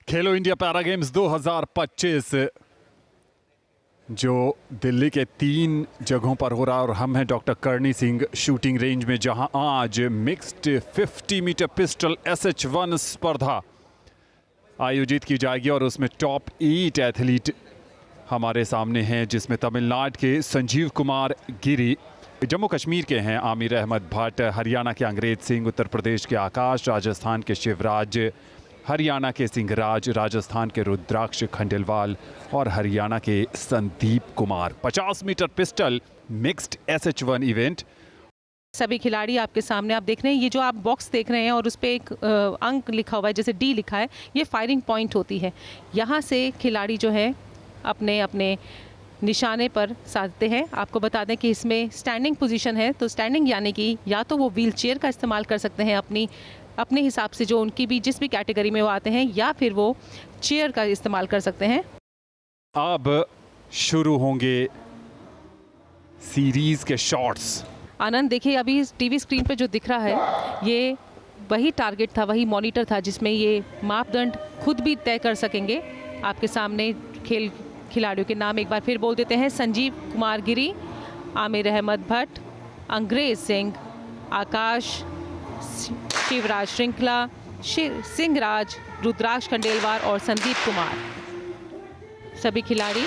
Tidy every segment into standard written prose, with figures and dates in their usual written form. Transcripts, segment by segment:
खेलो India para games 2025 जो दिल्ली के 3 जगहों पर हो रहा है और हम हैं doctor Karni Singh shooting range में, जहां आज मिक्स्ड 50 मीटर पिस्टल SH1 स्पर्धा आयोजित की जाएगी और उसमें टॉप 8 एथलीट हमारे सामने हैं, जिसमें तमिलनाडु के संजीव कुमार गिरी, जम्मू कश्मीर के हैं आमिर अहमद भट्ट, हरियाणा के अंग्रेज सिंह, उत्तर प्रदेश के आकाश, राजस्थान के शिवराज, हरियाणा के सिंहराज, राजस्थान के रुद्राक्ष खंडेलवाल और हरियाणा के Sandeep Kumar. 50 metre pistol mixed SH1 event. सभी खिलाड़ी आपके सामने आप देख रहे हैं। ये जो आप बॉक्स देख रहे हैं और उस पर एक अंक लिखा हुआ है, जैसे D लिखा है, ये फायरिंग पॉइंट होती है। यहाँ से खिलाड़ी जो है अपने अपने निशाने पर साधते हैं। आपको बता दें कि इसमें स्टैंडिंग पोजीशन है, तो स्टैंडिंग यानी कि या तो वो व्हील चेयर का इस्तेमाल कर सकते हैं अपने हिसाब से, जो उनकी भी जिस भी कैटेगरी में वो आते हैं, या फिर वो चेयर का इस्तेमाल कर सकते हैं। अब शुरू होंगे सीरीज के शॉट्स। आनंद देखिए, अभी टीवी स्क्रीन पे जो दिख रहा है ये वही टारगेट था, वही मॉनिटर था जिसमें ये मापदंड खुद भी तय कर सकेंगे। आपके सामने खिलाड़ियों के नाम एक बार फिर बोल देते हैं। संजीव कुमार गिरी, आमिर अहमद भट्ट, अंग्रेज सिंह, आकाश, शिवराज श्रृंखला, सिंहराज, रुद्राक्ष खंडेलवाल और संदीप कुमार। सभी खिलाड़ी,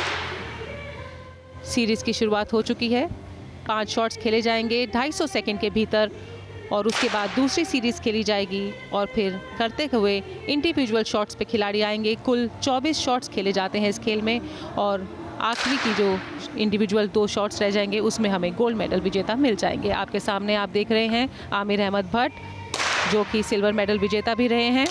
सीरीज की शुरुआत हो चुकी है। 5 शॉट्स खेले जाएंगे 250 सेकंड के भीतर और उसके बाद दूसरी सीरीज खेली जाएगी और फिर करते हुए इंडिविजुअल शॉट्स पे खिलाड़ी आएंगे। कुल 24 शॉट्स खेले जाते हैं इस खेल में और आखिरी की जो इंडिविजुअल 2 शॉट्स रह जाएंगे उसमें हमें गोल्ड मेडल विजेता मिल जाएंगे। आपके सामने आप देख रहे हैं आमिर अहमद भट्ट, जो कि सिल्वर मेडल विजेता भी रहे हैं।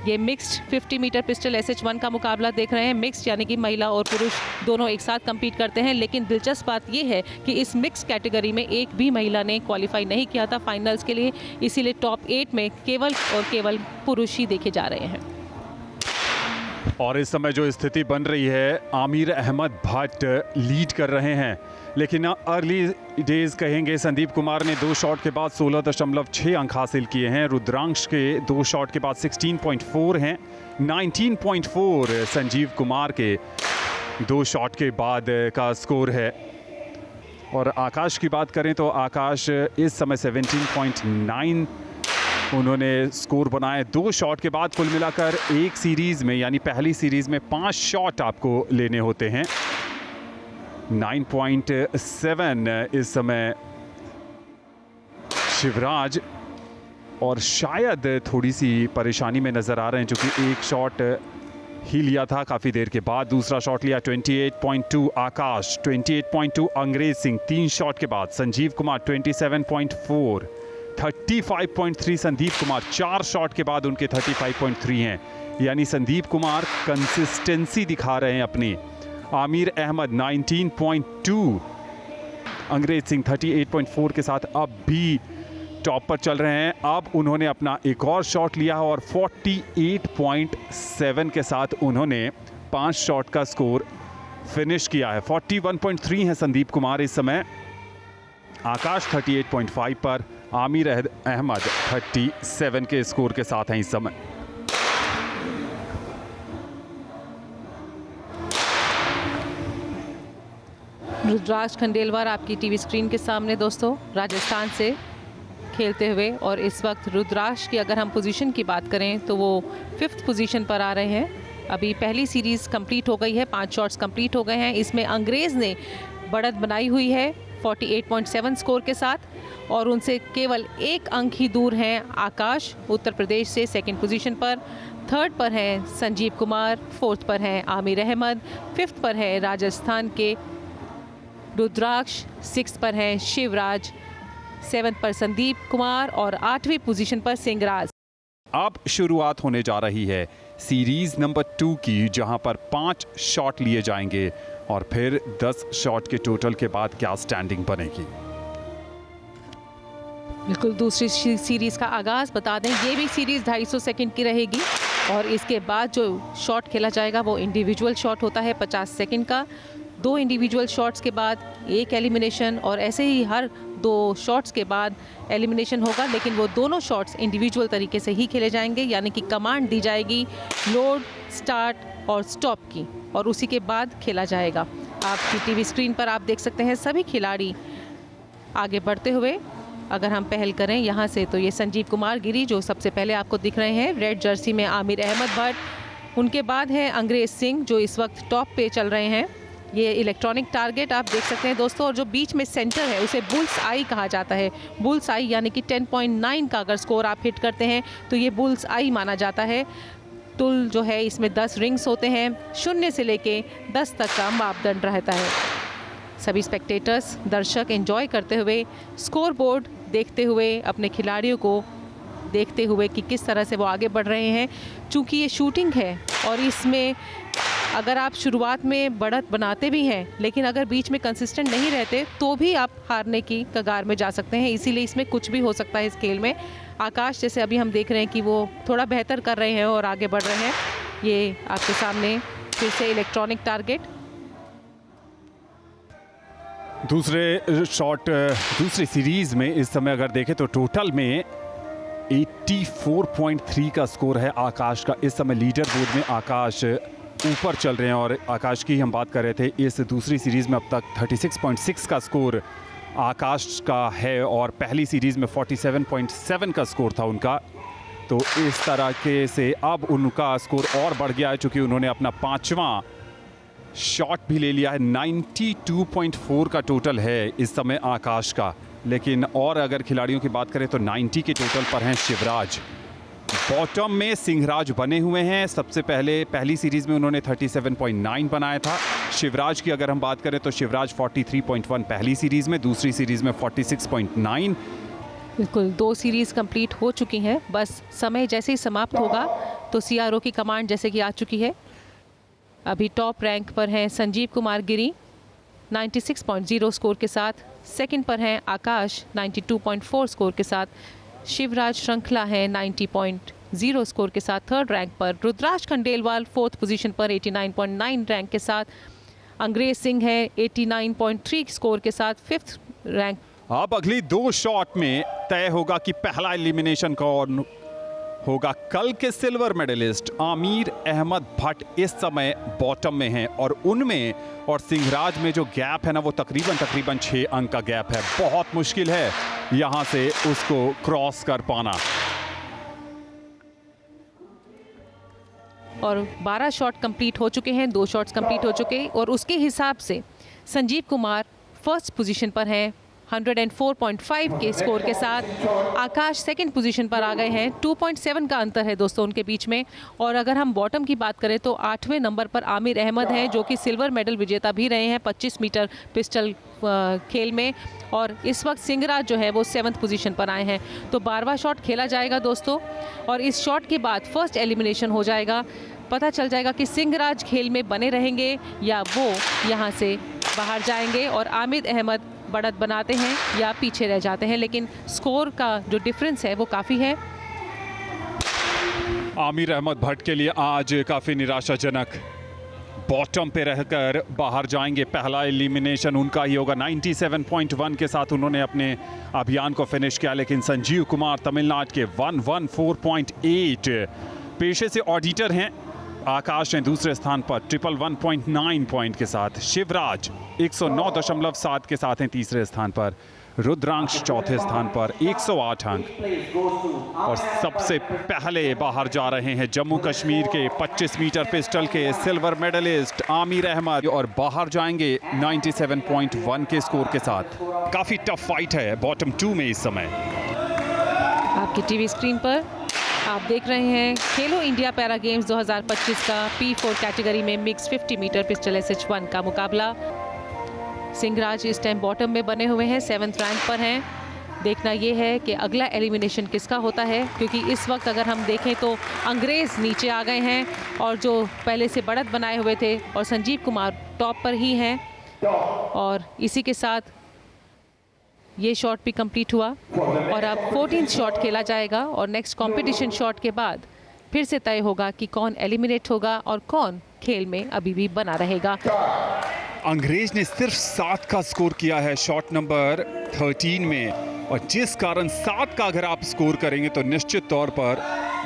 ये मिक्स्ड 50 मीटर पिस्टल SH1 का मुकाबला देख रहे हैं। मिक्स्ड यानी कि महिला और पुरुष दोनों एक साथ compete करते हैं, लेकिन दिलचस्प बात ये है कि इस मिक्स कैटेगरी में एक भी महिला ने क्वालिफाई नहीं किया था फाइनल्स के लिए, इसीलिए टॉप 8 में केवल और केवल पुरुष ही देखे जा रहे हैं। और इस समय जो स्थिति बन रही है, आमिर अहमद भट्ट लीड कर रहे हैं, लेकिन अर्ली डेज कहेंगे। संदीप कुमार ने 2 शॉट के बाद 16.6 अंक हासिल किए हैं। रुद्रांश के 2 शॉट के बाद 16.4 हैं। 19.4 संजीव कुमार के 2 शॉट के बाद का स्कोर है। और आकाश की बात करें तो आकाश इस समय 17.9 उन्होंने स्कोर बनाए 2 शॉट के बाद। कुल मिलाकर एक सीरीज में, यानी पहली सीरीज में 5 शॉट आपको लेने होते हैं। 9.7 इस समय शिवराज, और शायद थोड़ी सी परेशानी में नज़र आ रहे हैं, जो कि एक शॉट ही लिया था काफ़ी देर के बाद, दूसरा शॉट लिया। 28.2 आकाश, 28.2 अंग्रेज सिंह 3 शॉट के बाद। संजीव कुमार 27.4, 35.3 संदीप कुमार 4 शॉट के बाद उनके 35.3 हैं, यानी संदीप कुमार कंसिस्टेंसी दिखा रहे हैं अपनी। आमिर अहमद 19.2, अंग्रेज सिंह 38.4 के साथ अब भी टॉप पर चल रहे हैं। अब उन्होंने अपना एक और शॉट लिया और 48.7 के साथ उन्होंने 5 शॉट का स्कोर फिनिश किया है। 41.3 है संदीप कुमार इस समय, आकाश 38.5 पर, आमिर अहमद 37 के स्कोर के साथ हैं इस समय। रुद्राक्ष खंडेलवाल आपकी टीवी स्क्रीन के सामने दोस्तों, राजस्थान से खेलते हुए, और इस वक्त रुद्राक्ष की अगर हम पोजीशन की बात करें तो वो 5th पोजीशन पर आ रहे हैं। अभी पहली सीरीज कंप्लीट हो गई है, 5 शॉट्स कंप्लीट हो गए हैं। इसमें अंग्रेज ने बढ़त बनाई हुई है 48.7 स्कोर के साथ, और उनसे केवल 1 अंक ही दूर हैं आकाश, उत्तर प्रदेश से 2nd पोजीशन पर। 3rd पर हैं संजीव कुमार, 4th पर हैं आमिर अहमद, 5th पर है राजस्थान के रुद्राक्ष, 6th पर हैं शिवराज, 7th पर संदीप कुमार और 8वीं पोजीशन पर सिंहराज। अब शुरुआत होने जा रही है सीरीज नंबर 2 की, जहां पर 5 शॉट लिए जाएंगे और फिर 10 शॉट के टोटल के बाद क्या स्टैंडिंग बनेगी। बिल्कुल, दूसरी सीरीज का आगाज बता दें, ये भी सीरीज 250 सेकंड की रहेगी और इसके बाद जो शॉट खेला जाएगा वो इंडिविजुअल शॉट होता है 50 सेकंड का। 2 इंडिविजुअल शॉट्स के बाद एक एलिमिनेशन, और ऐसे ही हर 2 शॉट्स के बाद एलिमिनेशन होगा, लेकिन वो दोनों शॉट्स इंडिविजुअल तरीके से ही खेले जाएंगे, यानी कि कमांड दी जाएगी लोड, स्टार्ट और स्टॉप की, और उसी के बाद खेला जाएगा। आपकी टीवी स्क्रीन पर आप देख सकते हैं सभी खिलाड़ी आगे बढ़ते हुए। अगर हम पहल करें यहाँ से तो ये संजीव कुमार गिरी जो सबसे पहले आपको दिख रहे हैं, रेड जर्सी में आमिर अहमद भट्ट, उनके बाद है अंग्रेज सिंह जो इस वक्त टॉप पे चल रहे हैं। ये इलेक्ट्रॉनिक टारगेट आप देख सकते हैं दोस्तों, और जो बीच में सेंटर है उसे बुल्स आई कहा जाता है। बुल्स आई यानी कि 10.9 का अगर स्कोर आप हिट करते हैं तो ये बुल्स आई माना जाता है। टुल जो है इसमें 10 रिंग्स होते हैं, 0 से लेके 10 तक का मापदंड रहता है। सभी स्पेक्टेटर्स, दर्शक एंजॉय करते हुए, स्कोर बोर्ड देखते हुए, अपने खिलाड़ियों को देखते हुए कि किस तरह से वो आगे बढ़ रहे हैं। चूँकि ये शूटिंग है और इसमें अगर आप शुरुआत में बढ़त बनाते भी हैं, लेकिन अगर बीच में कंसिस्टेंट नहीं रहते तो भी आप हारने की कगार में जा सकते हैं। इसीलिए इसमें कुछ भी हो सकता है इस खेल में। आकाश जैसे अभी हम देख रहे हैं कि वो थोड़ा बेहतर कर रहे हैं और आगे बढ़ रहे हैं। ये आपके सामने फिर से इलेक्ट्रॉनिक टारगेट। दूसरे शॉट, दूसरी सीरीज में इस समय अगर देखें तो टोटल में 84.3 का स्कोर है आकाश का। इस समय लीडर बोर्ड में आकाश ऊपर चल रहे हैं, और आकाश की हम बात कर रहे थे। इस दूसरी सीरीज में अब तक 36.6 का स्कोर आकाश का है, और पहली सीरीज में 47.7 का स्कोर था उनका। तो इस तरह के से अब उनका स्कोर और बढ़ गया है, चूँकि उन्होंने अपना 5वां शॉट भी ले लिया है। 92.4 का टोटल है इस समय आकाश का। लेकिन और अगर खिलाड़ियों की बात करें तो 90 के टोटल पर हैं शिवराज। बॉटम में सिंहराज बने हुए हैं। सबसे पहले पहली सीरीज में उन्होंने 37.9 बनाया था। शिवराज की अगर हम बात करें तो शिवराज 43.1 पहली सीरीज में, दूसरी सीरीज में 46.9। बिल्कुल 2 सीरीज कंप्लीट हो चुकी हैं। बस समय जैसे ही समाप्त होगा तो CRO की कमांड जैसे कि आ चुकी है। अभी टॉप रैंक पर हैं संजीव कुमार गिरी 96.0 स्कोर के साथ, सेकंड पर हैं आकाश 92.4 स्कोर के साथ, शिवराज श्रृंखला है 90.0 स्कोर के साथ थर्ड रैंक पर, रुद्राक्ष खंडेलवाल फोर्थ पोजीशन पर 89.9 रैंक के साथ, अंग्रेज सिंह है 89.3 स्कोर के साथ फिफ्थ रैंक। अब अगली 2 शॉट में तय होगा कि पहला एलिमिनेशन कौन होगा। कल के सिल्वर मेडलिस्ट आमिर अहमद भट्ट इस समय बॉटम में हैं, और उनमें और सिंहराज में जो गैप है ना वो तकरीबन 6 अंक का गैप है। बहुत मुश्किल है यहां से उसको क्रॉस कर पाना। और 12 शॉट कंप्लीट हो चुके हैं, 2 शॉट्स कंप्लीट हो चुके हैं, और उसके हिसाब से संजीव कुमार फर्स्ट पोजीशन पर हैं 104.5 के स्कोर के साथ। आकाश सेकंड पोजीशन पर आ गए हैं, 2.7 का अंतर है दोस्तों उनके बीच में। और अगर हम बॉटम की बात करें तो 8वें नंबर पर आमिर अहमद हैं जो कि सिल्वर मेडल विजेता भी रहे हैं 25 मीटर पिस्टल खेल में, और इस वक्त सिंहराज जो है वो 7th पोजीशन पर आए हैं। तो 12वां शॉट खेला जाएगा दोस्तों, और इस शॉट के बाद फर्स्ट एलिमिनेशन हो जाएगा। पता चल जाएगा कि सिंहराज खेल में बने रहेंगे या वो यहाँ से बाहर जाएंगे, और आमिर अहमद बढ़त बनाते हैं या पीछे रह जाते हैं। लेकिन स्कोर का जो डिफरेंस है वो काफ़ी है। आमिर अहमद भट्ट के लिए आज काफ़ी निराशाजनक, बॉटम पे रहकर बाहर जाएंगे। पहला एलिमिनेशन उनका ही होगा। 97.1 के साथ उन्होंने अपने अभियान को फिनिश किया, लेकिन संजीव कुमार तमिलनाडु के 114.8 पेशे से ऑडिटर हैं। आकाश हैं दूसरे स्थान पर 111.9 पॉइंट के साथ। शिवराज 109.7 के साथ हैं तीसरे स्थान पर। रुद्रांश चौथे स्थान पर 108 अंक। और सबसे पहले बाहर जा रहे हैं जम्मू कश्मीर के 25 मीटर पिस्टल के सिल्वर मेडलिस्ट आमिर अहमद, और बाहर जाएंगे 97.1 के स्कोर के साथ। काफी टफ फाइट है बॉटम 2 में इस समय। आपकी टीवी स्क्रीन पर आप देख रहे हैं खेलो इंडिया पैरा गेम्स 2025 का P4 कैटेगरी में मिक्स 50 मीटर पिस्टल SH1 का मुकाबला। सिंहराज इस टाइम बॉटम में बने हुए हैं, 7th रैंक पर हैं। देखना ये है कि अगला एलिमिनेशन किसका होता है, क्योंकि इस वक्त अगर हम देखें तो अंग्रेज नीचे आ गए हैं और जो पहले से बढ़त बनाए हुए थे, और संजीव कुमार टॉप पर ही हैं। और इसी के साथ ये शॉट भी कंप्लीट हुआ, और अब 14th शॉट खेला जाएगा, और नेक्स्ट कंपटीशन शॉट के बाद फिर से तय होगा कि कौन एलिमिनेट होगा और कौन खेल में अभी भी बना रहेगा। अंग्रेज ने सिर्फ 7 का स्कोर किया है शॉट नंबर 13 में, और जिस कारण 7 का अगर आप स्कोर करेंगे तो निश्चित तौर पर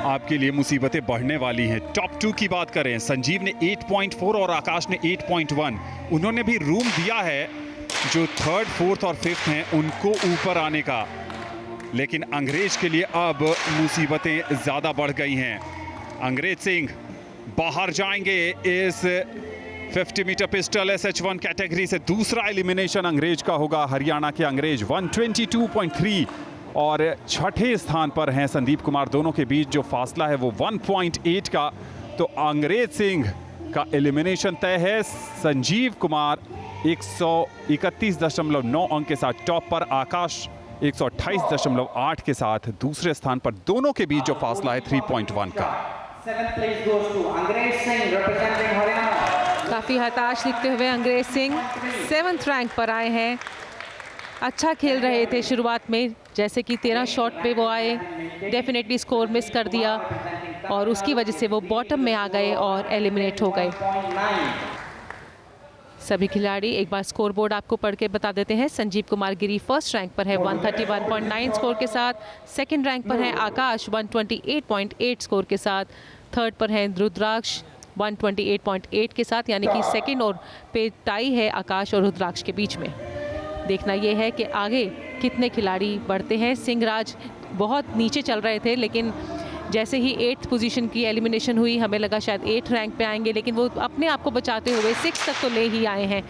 आपके लिए मुसीबतें बढ़ने वाली हैं। टॉप 2 की बात करें, संजीव ने 8.4 और आकाश ने 8.1। उन्होंने भी रूम दिया है जो 3rd, 4th और 5th हैं उनको ऊपर आने का, लेकिन अंग्रेज के लिए अब मुसीबतें ज़्यादा बढ़ गई हैं। अंग्रेज सिंह बाहर जाएंगे इस 50 मीटर पिस्टल SH1 कैटेगरी से। दूसरा एलिमिनेशन अंग्रेज का होगा। हरियाणा के अंग्रेज 122.3 और छठे स्थान पर हैं संदीप कुमार। दोनों के बीच जो फासला है वो 1.8 का। तो अंग्रेज सिंह का एलिमिनेशन तय है। संजीव कुमार 131.9 अंक के साथ टॉप पर, आकाश 128.8 के साथ दूसरे स्थान पर। दोनों के बीच जो फासला है 3.1 का। काफी हताश दिखते हुए अंग्रेज सिंह 7th रैंक पर आए हैं। अच्छा खेल रहे थे शुरुआत में, जैसे कि 13 शॉट पे वो आए, डेफिनेटली स्कोर मिस कर दिया और उसकी वजह से वो बॉटम में आ गए और एलिमिनेट हो गए। सभी खिलाड़ी एक बार स्कोर बोर्ड आपको पढ़ के बता देते हैं। संजीव कुमार गिरी 1st रैंक पर है 131.9 स्कोर के साथ। 2nd रैंक पर है आकाश 128.8 स्कोर के साथ। 3rd पर है रुद्राक्ष 128.8 के साथ, यानी कि 2nd और पे टाई है आकाश और रुद्राक्ष के बीच में। देखना यह है कि आगे कितने खिलाड़ी बढ़ते हैं। सिंहराज बहुत नीचे चल रहे थे, लेकिन जैसे ही 8th पोजीशन की एलिमिनेशन हुई हमें लगा शायद 8th रैंक पे आएंगे, लेकिन वो अपने आप को बचाते हुए 6 तक तो ले ही आए हैं।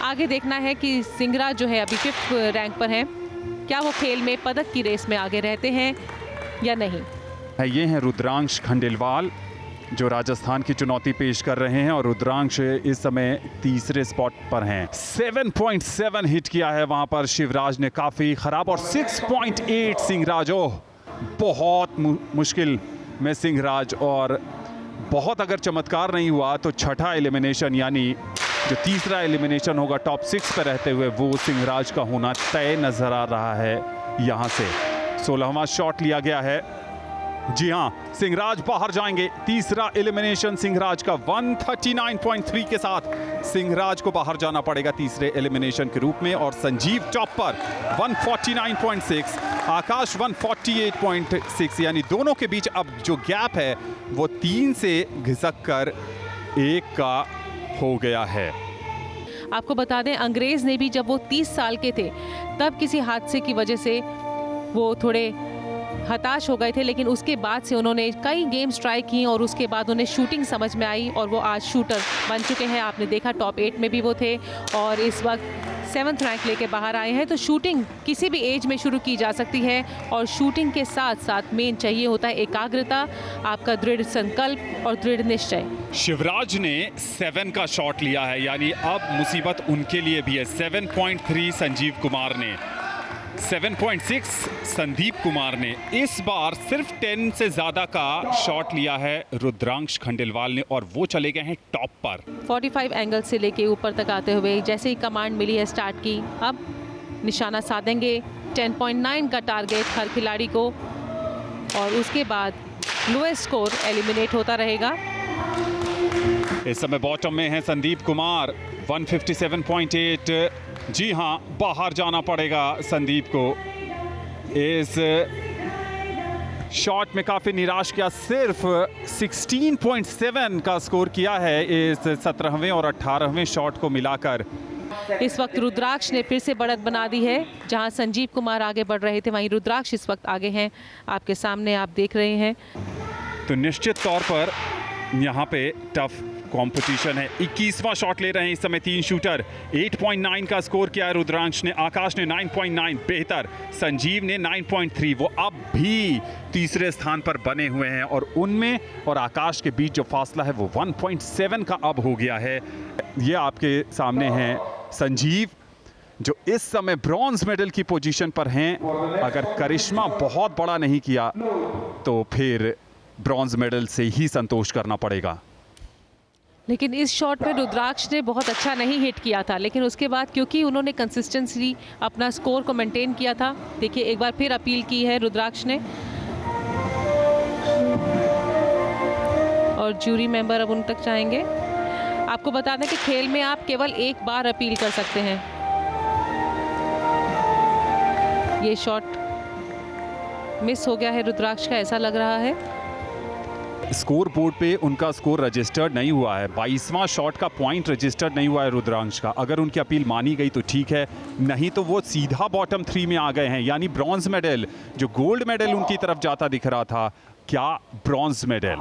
आगे देखना है कि सिंहराज जो है अभी 5th रैंक पर हैं, क्या वो खेल में पदक की रेस में आगे रहते हैं या नहीं। ये हैं रुद्रांश खंडेलवाल जो राजस्थान की चुनौती पेश कर रहे हैं, और रुद्रांश इस समय तीसरे स्पॉट पर हैं। 7.7 हिट किया है वहां पर शिवराज ने, काफी खराब। और 6.8 सिंहराज, ओह बहुत मुश्किल में सिंहराज। और बहुत अगर चमत्कार नहीं हुआ तो छठा एलिमिनेशन, यानी जो तीसरा एलिमिनेशन होगा टॉप 6 पर रहते हुए, वो सिंहराज का होना तय नजर आ रहा है। यहां से 16वां शॉट लिया गया है। जी हां, सिंहराज बाहर जाएंगे। तीसरा एलिमिनेशन सिंहराज का 139.3 के साथ सिंहराज को बाहर जाना पड़ेगा तीसरे एलिमिनेशन के रूप में। और संजीव टॉप पर 149.6, आकाश 148.6, यानी दोनों के बीच अब जो गैप है वो 3 से घिसक कर 1 का हो गया है। आपको बता दें, अंग्रेज ने भी जब वो 30 साल के थे तब किसी हादसे की वजह से वो थोड़े हताश हो गए थे, लेकिन उसके बाद से उन्होंने कई गेम्स ट्राई की और उसके बाद उन्हें शूटिंग समझ में आई और वो आज शूटर बन चुके हैं। आपने देखा टॉप 8 में भी वो थे और इस वक्त 7th रैंक लेके बाहर आए हैं। तो शूटिंग किसी भी एज में शुरू की जा सकती है और शूटिंग के साथ साथ मेन चाहिए होता है एकाग्रता, आपका दृढ़ संकल्प और दृढ़ निश्चय। शिवराज ने 7 का शॉट लिया है, यानी अब मुसीबत उनके लिए भी है। 7.3 संजीव कुमार ने, 7.6 संदीप कुमार ने। इस बार सिर्फ 10 से ज्यादा का शॉट लिया है रुद्रांश खंडेलवाल ने, और वो चले गए हैं टॉप पर। 45 एंगल से लेके ऊपर तक आते हुए जैसे ही कमांड मिली है स्टार्ट की, अब निशाना साधेंगे 10.9 का टारगेट हर खिलाड़ी को, और उसके बाद लोएस्ट स्कोर एलिमिनेट होता रहेगा। इस समय बॉटम में है संदीप कुमार 157.8। जी हां, बाहर जाना पड़ेगा संदीप को। इस शॉट में काफी निराश किया, सिर्फ 16.7 का स्कोर किया है इस 17वें और 18वें शॉट को मिलाकर। इस वक्त रुद्राक्ष ने फिर से बढ़त बना दी है। जहां संजीव कुमार आगे बढ़ रहे थे वहीं रुद्राक्ष इस वक्त आगे हैं, आपके सामने आप देख रहे हैं। तो निश्चित तौर पर यहाँ पे टफ कंपटीशन है। 21वां शॉट ले रहे हैं इस समय 3 शूटर। 8.9 का स्कोर किया है रुद्रांश ने, आकाश ने 9.9, बेहतर संजीव ने 9.3। वो अब भी तीसरे स्थान पर बने हुए हैं और उनमें और आकाश के बीच जो फासला है वो 1.7 का अब हो गया है। ये आपके सामने हैं संजीव जो इस समय ब्रॉन्ज मेडल की पोजीशन पर हैं। अगर करिश्मा बहुत बड़ा नहीं किया तो फिर ब्रॉन्ज मेडल से ही संतोष करना पड़ेगा। लेकिन इस शॉट में रुद्राक्ष ने बहुत अच्छा नहीं हिट किया था, लेकिन उसके बाद क्योंकि उन्होंने कंसिस्टेंसी अपना स्कोर को मेंटेन किया था। देखिए एक बार फिर अपील की है रुद्राक्ष ने और जूरी मेंबर अब उन तक जाएंगे। आपको बता दें कि खेल में आप केवल एक बार अपील कर सकते हैं। ये शॉट मिस हो गया है रुद्राक्ष का, ऐसा लग रहा है। स्कोर बोर्ड पे उनका स्कोर रजिस्टर्ड नहीं हुआ है। 22वां शॉट का पॉइंट रजिस्टर्ड नहीं हुआ है रुद्रांश का। अगर उनकी अपील मानी गई तो ठीक है, नहीं तो वो सीधा बॉटम 3 में आ गए हैं। यानी ब्रॉन्ज मेडल, जो गोल्ड मेडल उनकी तरफ जाता दिख रहा था, क्या ब्रॉन्ज मेडल?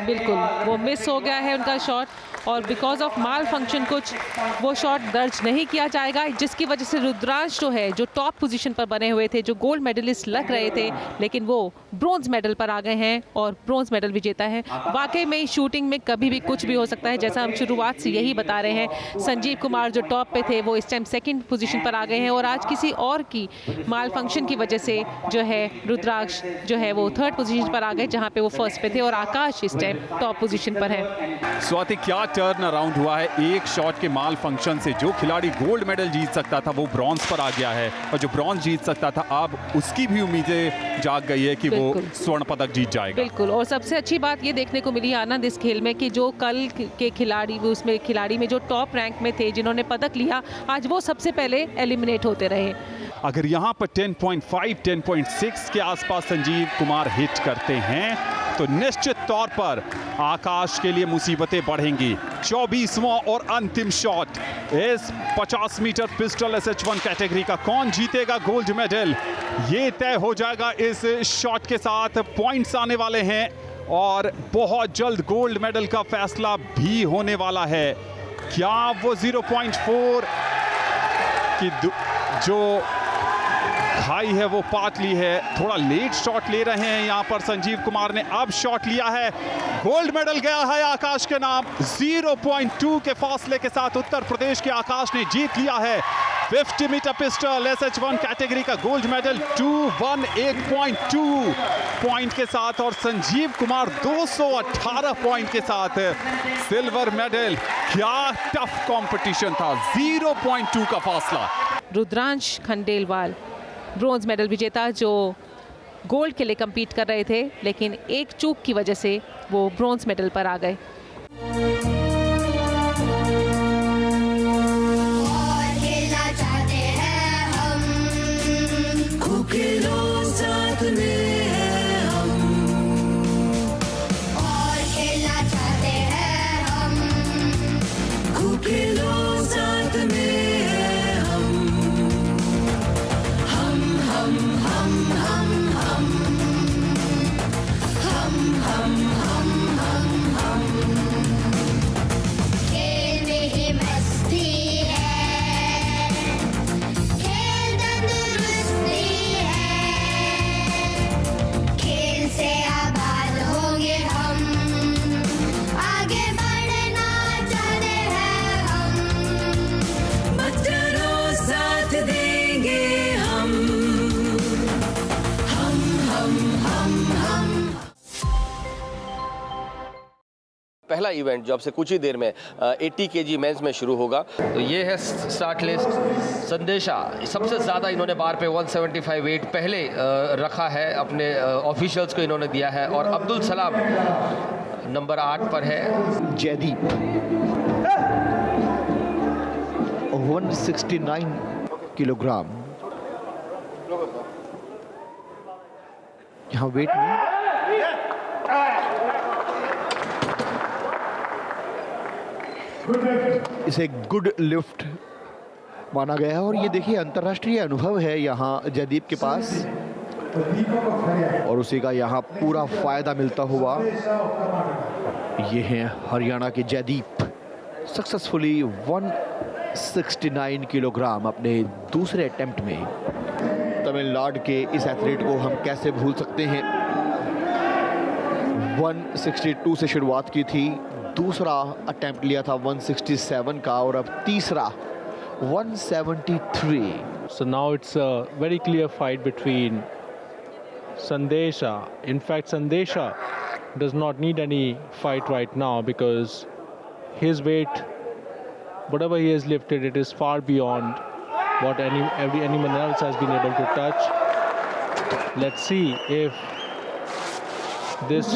बिल्कुल, वो मिस हो गया है उनका शॉट, और बिकॉज ऑफ माल फंक्शन कुछ वो शॉट दर्ज नहीं किया जाएगा, जिसकी वजह से रुद्रांश जो है, जो टॉप पोजीशन पर बने हुए थे, जो गोल्ड मेडलिस्ट लग रहे थे, लेकिन वो ब्रॉन्ज मेडल पर आ गए हैं और ब्रॉन्ज मेडल विजेता है। वाकई में शूटिंग में कभी भी कुछ भी हो सकता है, जैसा हम शुरुआत से यही बता रहे हैं। संजीव कुमार जो टॉप पे थे, वो इस टाइम सेकंड पोजीशन पर आ गए हैं, और आज किसी और की माल फंक्शन की वजह से जो है रुद्राक्ष जो है वो थर्ड पोजीशन पर आ गए, जहां पे वो फर्स्ट पे थे, और आकाश इस टाइम टॉप पोजीशन पर है। स्वाति, क्या टर्न अराउंड हुआ है एक शॉट के माल फंक्शन से। जो खिलाड़ी गोल्ड मेडल जीत सकता था वो ब्रॉन्ज पर आ गया है, और जो ब्रॉन्ज जीत सकता था अब उसकी भी उम्मीदें जाग गई है कि वो स्वर्ण पदक जीत जाएगा। बिल्कुल, और सबसे अच्छी बात ये देखने को मिली आनंद इस खेल में कि जो कल के खिलाड़ी, उसमें खिलाड़ी में जो टॉप रैंक में थे, जिन्होंने पदक लिया, आज वो सबसे पहले एलिमिनेट होते रहे। अगर यहाँ पर 10.5, 10.6 के आसपास संजीव कुमार हिट करते हैं तो निश्चित तौर पर आकाश के लिए मुसीबतें बढ़ेंगी। 24वां और अंतिम शॉट इस 50 मीटर पिस्टल SH1 कैटेगरी का। कौन जीतेगा गोल्ड मेडल, ये तय हो जाएगा इस शॉट के साथ। पॉइंट्स आने वाले हैं और बहुत जल्द गोल्ड मेडल का फैसला भी होने वाला है। क्या वो 0.4 की जो खाई है वो पाट ली है? थोड़ा लेट शॉट ले रहे हैं यहाँ पर संजीव कुमार ने। अब शॉट लिया है, गोल्ड मेडल गया है आकाश के नाम। 0.2 के फासले के साथ उत्तर प्रदेश के आकाश ने जीत लिया है 50 मीटर पिस्टल SH1 कैटेगरी का गोल्ड मेडल 218.2 पॉइंट के साथ, और संजीव कुमार 218 पॉइंट के साथ सिल्वर मेडल। क्या टफ कंपटीशन था, 0.2 का फासला। रुद्रांश खंडेलवाल ब्रॉन्ज मेडल विजेता, जो गोल्ड के लिए compete कर रहे थे, लेकिन एक चूक की वजह से वो ब्रॉन्ज मेडल पर आ गए। पहला इवेंट जो अब से कुछ ही देर में 80 kg मेंस में शुरू होगा। तो ये है स्टार्ट लिस्ट। संदेशा सबसे ज़्यादा इन्होंने बार पे 175 वेट पहले रखा है, अपने ऑफिशियल्स को इन्होंने दिया है, और अब्दुल सलाम नंबर 8 पर है। जयदीप 169 किलोग्राम यहाँ वेट में। इसे गुड लिफ्ट माना गया है, और ये देखिए अंतर्राष्ट्रीय अनुभव है यहाँ जयदीप के पास, और उसी का यहाँ पूरा फायदा मिलता हुआ ये हैं हरियाणा के जयदीप, सक्सेसफुली 169 किलोग्राम अपने दूसरे अटेम्प्ट में। तमिलनाडु के इस एथलीट को हम कैसे भूल सकते हैं। 162 से शुरुआत की थी, दूसरा अटेम्प्ट लिया था 167 का, और अब तीसरा 173. So now it's a very clear fight between Sandesha. In fact, Sandesha does not need any fight right now because his weight, whatever he has lifted, it is far beyond what anyone else has been able to touch. Let's see if this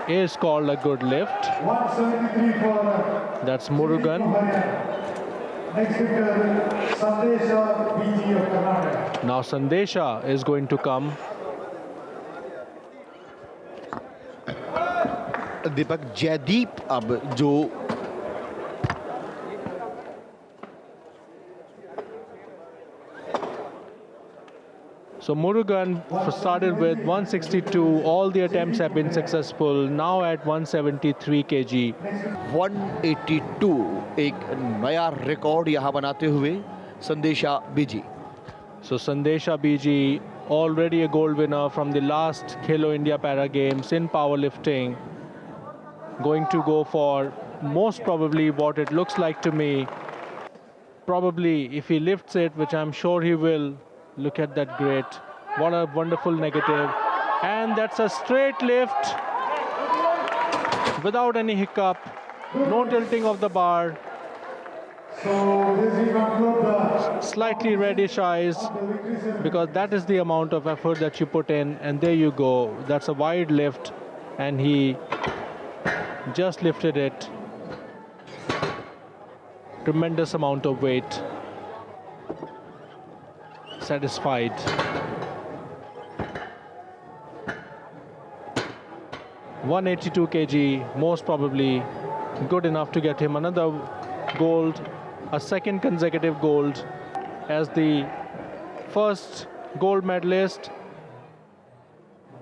is called a good lift. 173 for That's Murugan. next lifter, Sandesha BG of Karnataka. Now Sandesha is going to come. दीपक जयदीप अब जो So Murugan started with 162. All the attempts have been successful. Now at 173 kg. 182 एक नया record यहाँ बनाते हुए संदेशा बीजी. So Sandesha BG, already a gold winner from the last Khelo India Para Games in powerlifting, going to go for most probably what it looks like to me. Probably if he lifts it, which I'm sure he will. Look at that great. What a wonderful negative. And that's a straight lift without any hiccup. No tilting of the bar. So this will conclude the Slightly reddish eyes, because that is the amount of effort that you put in, and there you go. That's a wide lift, and he just lifted it. Tremendous amount of weight. Satisfied. (182 kg), most probably good enough to get him another gold, a second consecutive gold, as the first gold medalist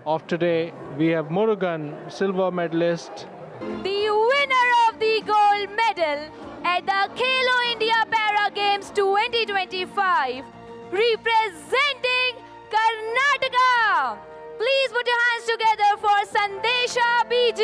of today. We have Murugan, silver medalist. The winner of the gold medal at the Khelo India Para Games 2025, representing Karnataka. Please put your hands together for Sandesha BG.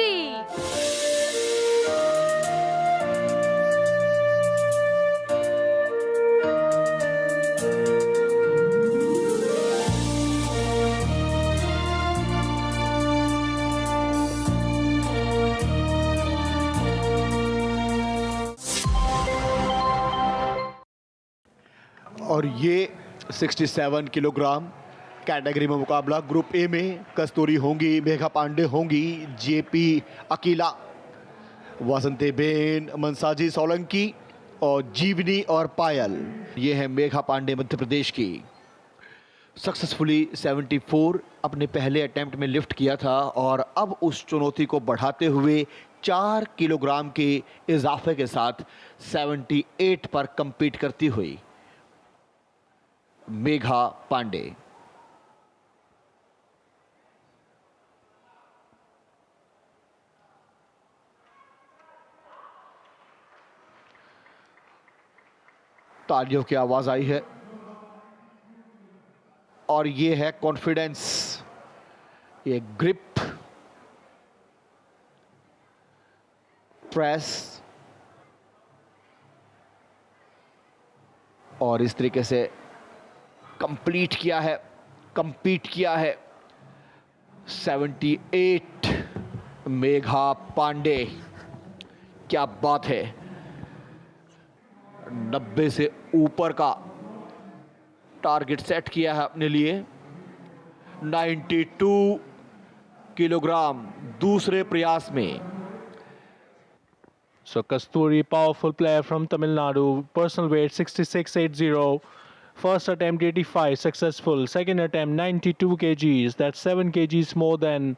और ये 67 kilogram category में मुकाबला group A में कस्तूरी होंगी, मेघा पांडे होंगी, JP Akila, Vasantiben, मनसाजी Solanki और जीवनी और पायल. ये है मेघा पांडे मध्य प्रदेश की. सक्सेसफुली 74 अपने पहले अटेम्प्ट में लिफ्ट किया था और अब उस चुनौती को बढ़ाते हुए 4 किलोग्राम के इजाफे के साथ 78 पर कंपीट करती हुई मेघा पांडे. तालियों की आवाज आई है और ये है कॉन्फिडेंस, ये ग्रिप, प्रेस और इस तरीके से कंप्लीट किया है, कंपीट किया है. 78 मेघा पांडे, क्या बात है. 90 से ऊपर का टारगेट सेट किया है अपने लिए. 92 किलोग्राम दूसरे प्रयास में. So Kasturi, powerful player from Tamil Nadu, personal weight 66.80. First attempt 85, successful. Second attempt 92 kgs. That's 7 kgs more than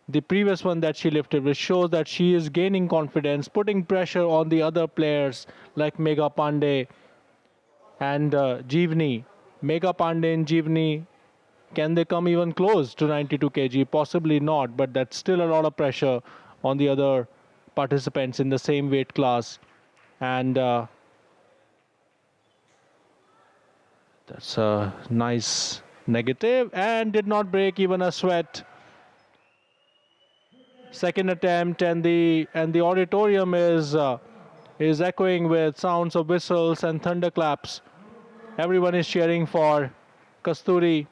the previous one that she lifted, which shows that she is gaining confidence, putting pressure on the other players like Megha Pandey and Jeevni. Megha Pandey and Jeevni, can they come even close to 92 kg? Possibly not, but that's still a lot of pressure on the other participants in the same weight class. And that's a nice negative, and did not break even a sweat. Second attempt, and the auditorium is echoing with sounds of whistles and thunderclaps. Everyone is cheering for Kasturi,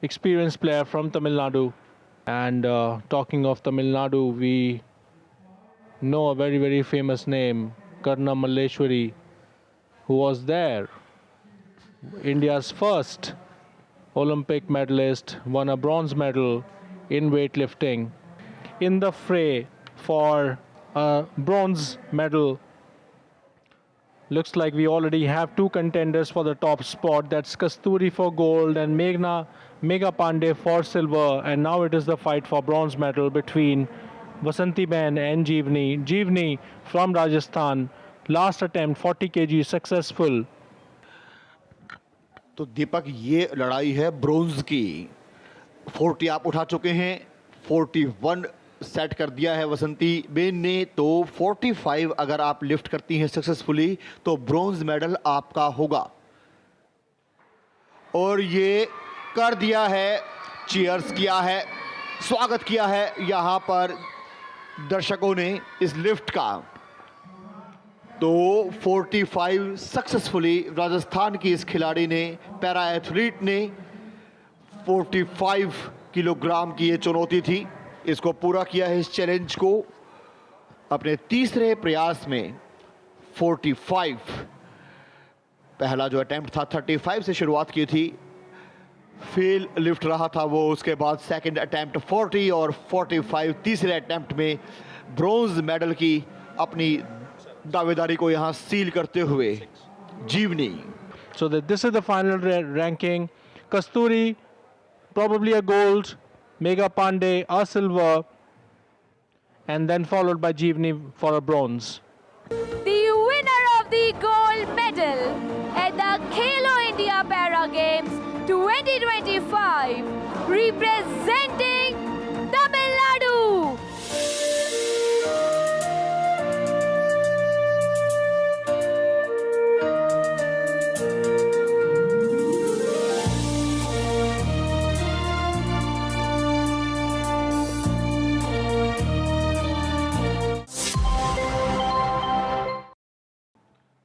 experienced player from Tamil Nadu. And talking of Tamil Nadu, we know a very, very famous name, Karna Malleshwari, who was there. India's first Olympic medalist, won a bronze medal in weightlifting. in the fray for a bronze medal. Looks like we already have two contenders for the top spot. That's Kasturi for gold and Megha Pandey for silver. And now it is the fight for bronze medal between Vasanti Ben and Jeevni. Jeevni from Rajasthan. Last attempt 40 kg successful. तो दीपक, ये लड़ाई है bronze की। 40 आप उठा चुके हैं, 41 set कर दिया है वसंती बेन ने, तो 45 अगर आप लिफ्ट करती हैं सक्सेसफुली तो ब्रोंज मेडल आपका होगा। और ये कर दिया है, चीयर्स किया है, स्वागत किया है यहां पर दर्शकों ने इस लिफ्ट का। तो 45 सक्सेसफुली राजस्थान की इस खिलाड़ी ने, पैरा एथलीट ने, 45 किलोग्राम की ये चुनौती थी, इसको पूरा किया है। इस चैलेंज को अपने तीसरे प्रयास में 45, पहला जो अटेम्प्ट था 35 से शुरुआत की थी, फेल लिफ्ट रहा था वो। उसके बाद सेकंड अटेम्प्ट 40 और 45 तीसरे अटेम्प्ट में ब्रॉन्ज मेडल की अपनी दावेदारी को यहां सील करते हुए जीवनी। So that this is the final ranking. Kasturi probably a gold, Megha Pandey a silver, and then followed by Jeevni for a bronze. The winner of the gold medal at the Khelo India Para Games 2025, representing Tamil Nadu.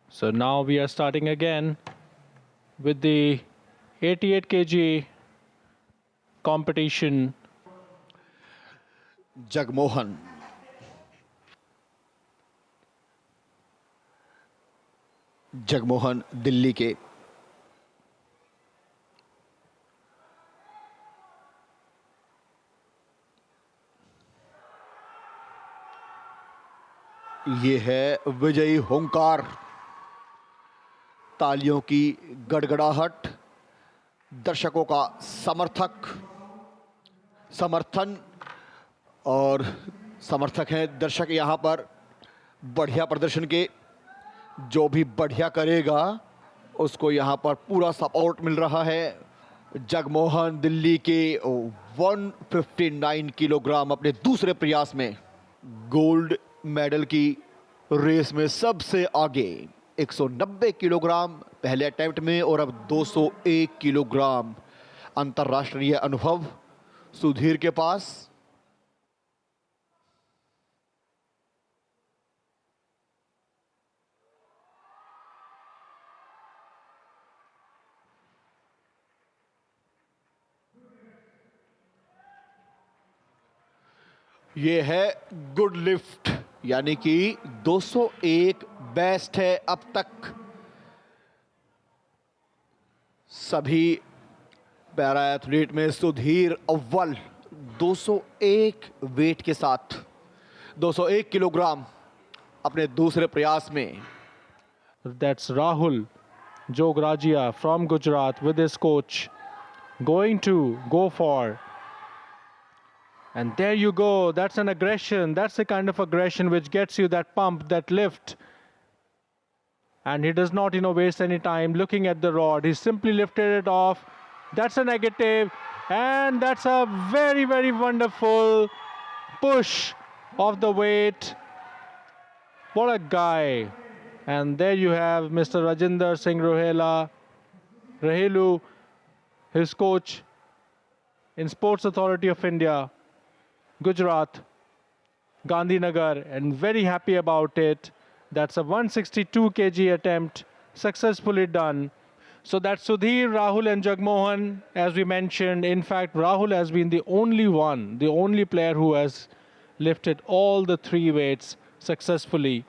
So now we are starting again with the 88 kg competition. Jagmohan, Jagmohan Delhi के ये है विजयी होंकार। तालियों की गड़गड़ाहट, दर्शकों का समर्थन और समर्थक हैं दर्शक यहाँ पर बढ़िया प्रदर्शन के। जो भी बढ़िया करेगा उसको यहाँ पर पूरा सपोर्ट मिल रहा है। जगमोहन दिल्ली के 159 किलोग्राम अपने दूसरे प्रयास में गोल्ड मेडल की रेस में सबसे आगे। 190 किलोग्राम पहले अटेम्प्ट में और अब 201 किलोग्राम। अंतर्राष्ट्रीय अनुभव सुधीर के पास। ये है गुड लिफ्ट, यानी कि 201 बेस्ट है अब तक सभी पैरा एथलीट में। सुधीर अव्वल 201 वेट के साथ 201 किलोग्राम अपने दूसरे प्रयास में। That's Rahul Jograjia from Gujarat with his coach going to go for. And there you go. That's an aggression. That's the kind of aggression which gets you that pump, that lift. And he does not, waste any time looking at the rod. He simply lifted it off. That's a negative. And that's a very, very wonderful push of the weight. What a guy. And there you have Mr. Rajinder Singh Rahelu, his coach in Sports Authority of India, Gujarat, Gandhinagar, and very happy about it. That's a 162 kg attempt, successfully done. So that's Sudhir, Rahul and Jagmohan, as we mentioned. In fact, Rahul has been the only player who has lifted all the three weights successfully.